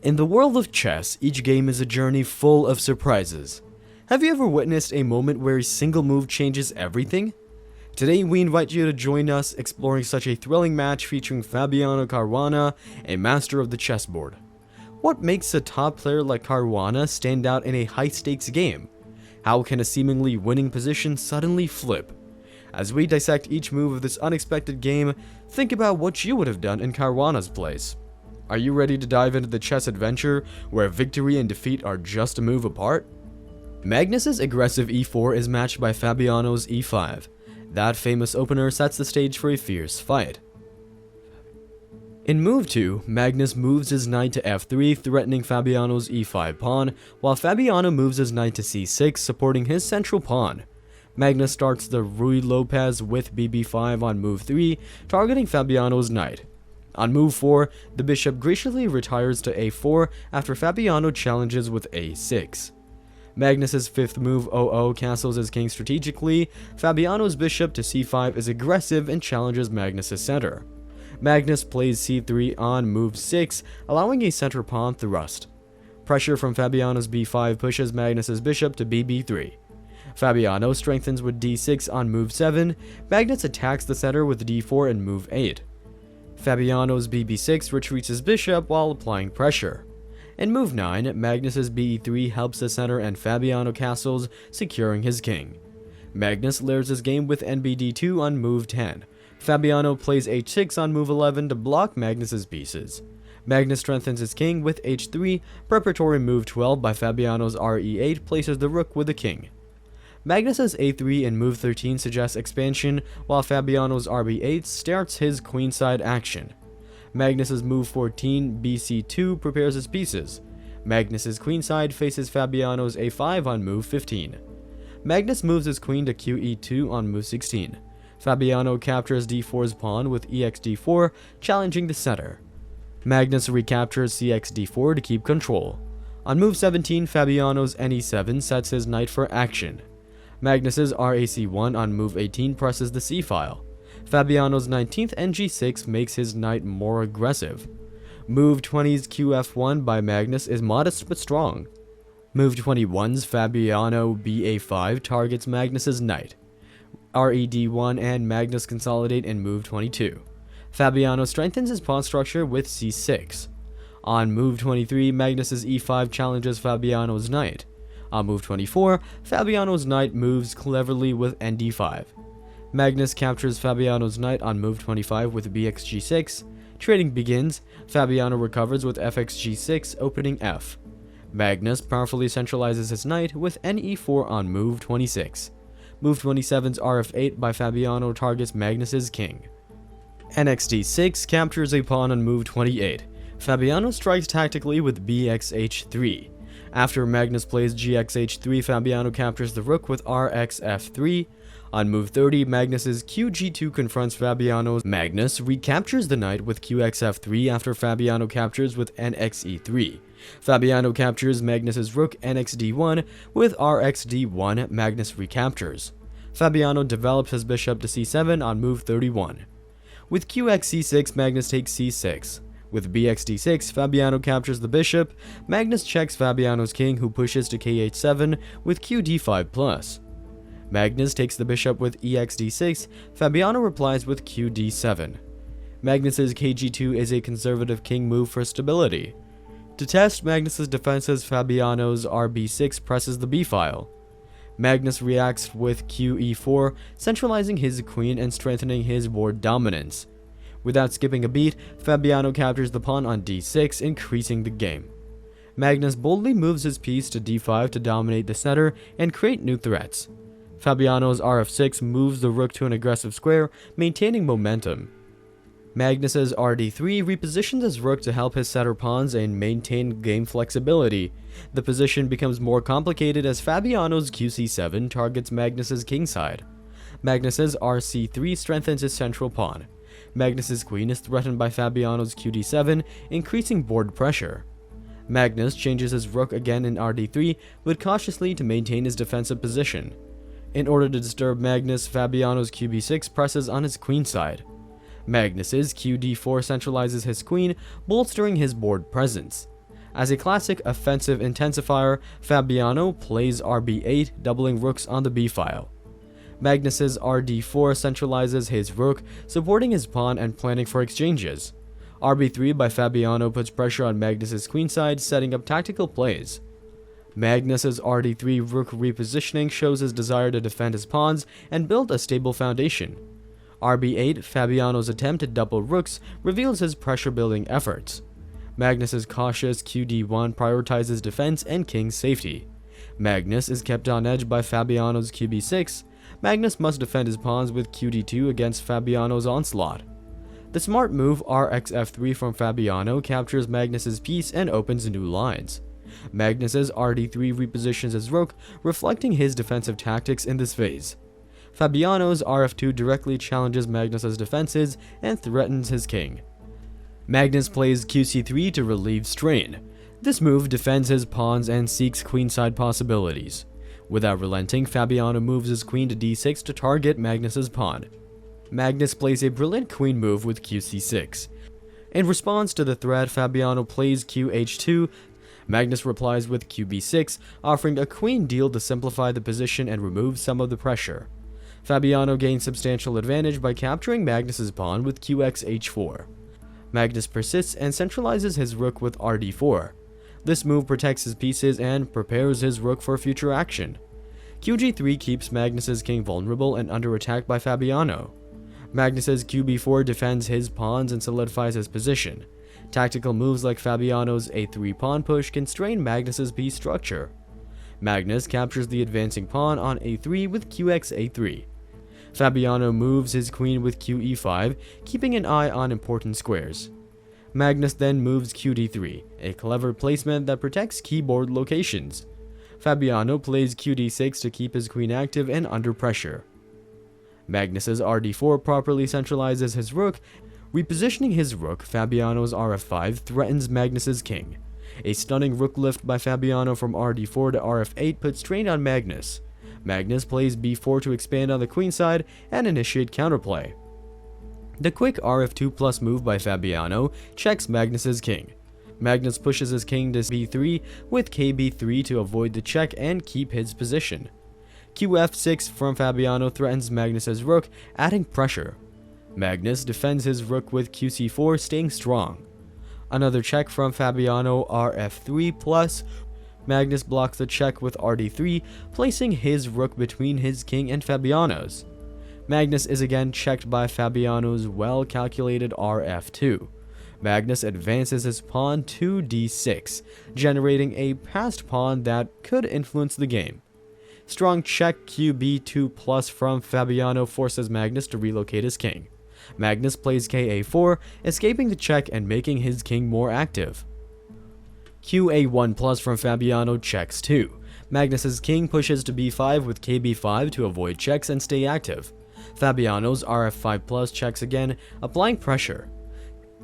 In the world of chess, each game is a journey full of surprises. Have you ever witnessed a moment where a single move changes everything? Today we invite you to join us exploring such a thrilling match featuring Fabiano Caruana, a master of the chessboard. What makes a top player like Caruana stand out in a high-stakes game? How can a seemingly winning position suddenly flip? As we dissect each move of this unexpected game, think about what you would have done in Caruana's place. Are you ready to dive into the chess adventure where victory and defeat are just a move apart? Magnus's aggressive e4 is matched by Fabiano's e5. That famous opener sets the stage for a fierce fight. In move 2, Magnus moves his knight to f3, threatening Fabiano's e5 pawn, while Fabiano moves his knight to c6, supporting his central pawn. Magnus starts the Ruy Lopez with bb5 on move 3, targeting Fabiano's knight. On move 4, the bishop graciously retires to a4 after Fabiano challenges with a6. Magnus's fifth move, 0-0, castles his king strategically. Fabiano's bishop to c5 is aggressive and challenges Magnus's center. Magnus plays c3 on move 6, allowing a center pawn thrust. Pressure from Fabiano's b5 pushes Magnus's bishop to bb3. Fabiano strengthens with d6 on move 7. Magnus attacks the center with d4 in move 8. Fabiano's bb6 retreats his bishop while applying pressure. In move 9, Magnus's be3 helps the center and Fabiano castles, securing his king. Magnus layers his game with nbd2 on move 10. Fabiano plays h6 on move 11 to block Magnus's pieces. Magnus strengthens his king with h3. Preparatory move 12 by Fabiano's re8 places the rook with the king. Magnus's a3 in move 13 suggests expansion, while Fabiano's rb8 starts his queenside action. Magnus's move 14, bc2 prepares his pieces. Magnus's queenside faces Fabiano's a5 on move 15. Magnus moves his queen to qe2 on move 16. Fabiano captures d4's pawn with exd4, challenging the center. Magnus recaptures cxd4 to keep control. On move 17, Fabiano's ne7 sets his knight for action. Magnus's rac1 on move 18 presses the c-file. Fabiano's 19th ng6 makes his knight more aggressive. Move 20's qf1 by Magnus is modest but strong. Move 21's Fabiano ba5 targets Magnus's knight. Red1 and Magnus consolidate in move 22. Fabiano strengthens his pawn structure with c6. On move 23, Magnus's e5 challenges Fabiano's knight. On move 24, Fabiano's knight moves cleverly with nd5. Magnus captures Fabiano's knight on move 25 with bxg6. Trading begins. Fabiano recovers with fxg6, opening f. Magnus powerfully centralizes his knight with ne4 on move 26. Move 27's rf8 by Fabiano targets Magnus's king. nxd6 captures a pawn on move 28. Fabiano strikes tactically with bxh3. After Magnus plays gxh3, Fabiano captures the rook with rxf3. On move 30, Magnus's qg2 confronts Fabiano's. Magnus recaptures the knight with qxf3 after Fabiano captures with nxe3. Fabiano captures Magnus's rook nxd1 with rxd1. Magnus recaptures. Fabiano develops his bishop to c7 on move 31. With qxc6, Magnus takes c6. With bxd6, Fabiano captures the bishop. Magnus checks Fabiano's king, who pushes to kh7 with qd5+. Magnus takes the bishop with exd6. Fabiano replies with qd7. Magnus's kg2 is a conservative king move for stability. To test Magnus's defenses, Fabiano's rb6 presses the b-file. Magnus reacts with qe4, centralizing his queen and strengthening his board dominance. Without skipping a beat, Fabiano captures the pawn on d6, increasing the game. Magnus boldly moves his piece to d5 to dominate the center and create new threats. Fabiano's rf6 moves the rook to an aggressive square, maintaining momentum. Magnus's rd3 repositions his rook to help his center pawns and maintain game flexibility. The position becomes more complicated as Fabiano's qc7 targets Magnus's kingside. Magnus's rc3 strengthens his central pawn. Magnus's queen is threatened by Fabiano's qd7, increasing board pressure. Magnus changes his rook again in rd3, but cautiously to maintain his defensive position. In order to disturb Magnus, Fabiano's qb6 presses on his queenside. Magnus's qd4 centralizes his queen, bolstering his board presence. As a classic offensive intensifier, Fabiano plays RB8, doubling rooks on the b file. Magnus's RD4 centralizes his rook, supporting his pawn and planning for exchanges. RB3 by Fabiano puts pressure on Magnus's queenside, setting up tactical plays. Magnus's RD3 rook repositioning shows his desire to defend his pawns and build a stable foundation. RB8, Fabiano's attempt to double rooks, reveals his pressure-building efforts. Magnus's cautious QD1 prioritizes defense and king's safety. Magnus is kept on edge by Fabiano's QB6. Magnus must defend his pawns with QD2 against Fabiano's onslaught. The smart move RxF3 from Fabiano captures Magnus's piece and opens new lines. Magnus's RD3 repositions his rook, reflecting his defensive tactics in this phase. Fabiano's RF2 directly challenges Magnus's defenses and threatens his king. Magnus plays QC3 to relieve strain. This move defends his pawns and seeks queenside possibilities. Without relenting, Fabiano moves his queen to d6 to target Magnus's pawn. Magnus plays a brilliant queen move with QC6. In response to the threat, Fabiano plays QH2. Magnus replies with QB6, offering a queen deal to simplify the position and remove some of the pressure. Fabiano gains substantial advantage by capturing Magnus's pawn with QXH4. Magnus persists and centralizes his rook with RD4. This move protects his pieces and prepares his rook for future action. QG3 keeps Magnus's king vulnerable and under attack by Fabiano. Magnus's QB4 defends his pawns and solidifies his position. Tactical moves like Fabiano's A3 pawn push constrain Magnus's piece structure. Magnus captures the advancing pawn on A3 with QXA3. Fabiano moves his queen with QE5, keeping an eye on important squares. Magnus then moves QD3, a clever placement that protects keyboard locations. Fabiano plays QD6 to keep his queen active and under pressure. Magnus's RD4 properly centralizes his rook. Repositioning his rook, Fabiano's RF5 threatens Magnus's king. A stunning rook lift by Fabiano from RD4 to RF8 puts strain on Magnus. Magnus plays B4 to expand on the queenside and initiate counterplay. The quick RF2 plus move by Fabiano checks Magnus's king. Magnus pushes his king to B3 with KB3 to avoid the check and keep his position. QF6 from Fabiano threatens Magnus's rook, adding pressure. Magnus defends his rook with QC4, staying strong. Another check from Fabiano, RF3 plus. Magnus blocks the check with RD3, placing his rook between his king and Fabiano's. Magnus is again checked by Fabiano's well-calculated RF2. Magnus advances his pawn to d6, generating a passed pawn that could influence the game. Strong check QB2 plus from Fabiano forces Magnus to relocate his king. Magnus plays KA4, escaping the check and making his king more active. QA1 plus from Fabiano checks 2. Magnus's king pushes to b5 with KB5 to avoid checks and stay active. Fabiano's RF5 plus checks again, applying pressure.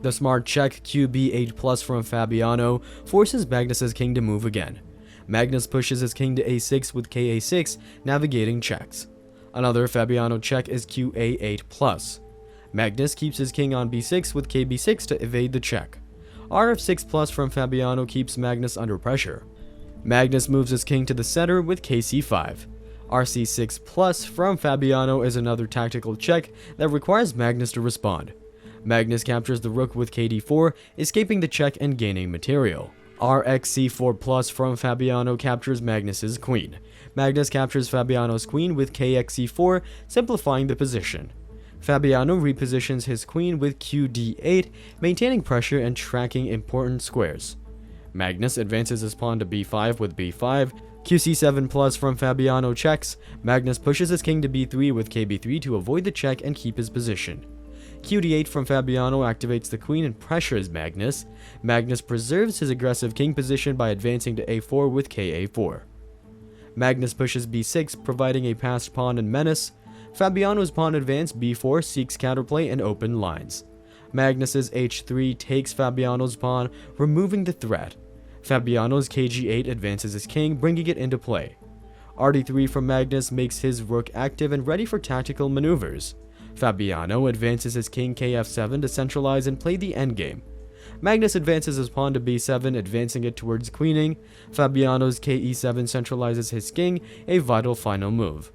The smart check QB8 plus from Fabiano forces Magnus's king to move again. Magnus pushes his king to a6 with KA6, navigating checks. Another Fabiano check is QA8 plus. Magnus keeps his king on b6 with KB6 to evade the check. RF6 plus from Fabiano keeps Magnus under pressure. Magnus moves his king to the center with KC5. RC6 plus from Fabiano is another tactical check that requires Magnus to respond. Magnus captures the rook with KD4, escaping the check and gaining material. RxC4 plus from Fabiano captures Magnus's queen. Magnus captures Fabiano's queen with KXC4, simplifying the position. Fabiano repositions his queen with QD8, maintaining pressure and tracking important squares. Magnus advances his pawn to b5 with b5. QC7 plus from Fabiano checks. Magnus pushes his king to b3 with KB3 to avoid the check and keep his position. QD8 from Fabiano activates the queen and pressures Magnus. Magnus preserves his aggressive king position by advancing to a4 with KA4. Magnus pushes b6, providing a passed pawn and menace. Fabiano's pawn advance b4 seeks counterplay and open lines. Magnus's h3 takes Fabiano's pawn, removing the threat. Fabiano's kg8 advances his king, bringing it into play. rd3 from Magnus makes his rook active and ready for tactical maneuvers. Fabiano advances his king kf7 to centralize and play the endgame. Magnus advances his pawn to b7, advancing it towards queening. Fabiano's ke7 centralizes his king, a vital final move.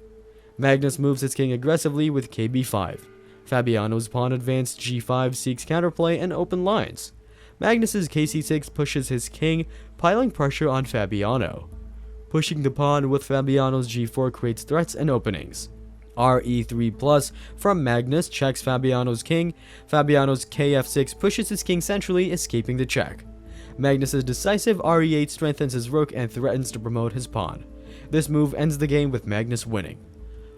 Magnus moves his king aggressively with kb5. Fabiano's pawn advanced g5 seeks counterplay and open lines. Magnus's kc6 pushes his king, piling pressure on Fabiano. Pushing the pawn with Fabiano's g4 creates threats and openings. re3 from Magnus checks Fabiano's king. Fabiano's kf6 pushes his king centrally, escaping the check. Magnus's decisive re8 strengthens his rook and threatens to promote his pawn. This move ends the game with Magnus winning.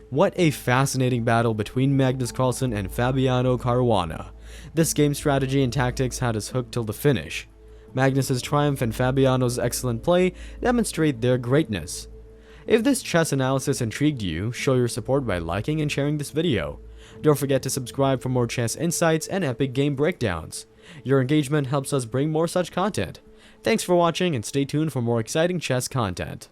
What a fascinating battle between Magnus Carlsen and Fabiano Caruana. This game's strategy and tactics had us hooked till the finish. Magnus's triumph and Fabiano's excellent play demonstrate their greatness. If this chess analysis intrigued you, show your support by liking and sharing this video. Don't forget to subscribe for more chess insights and epic game breakdowns. Your engagement helps us bring more such content. Thanks for watching and stay tuned for more exciting chess content.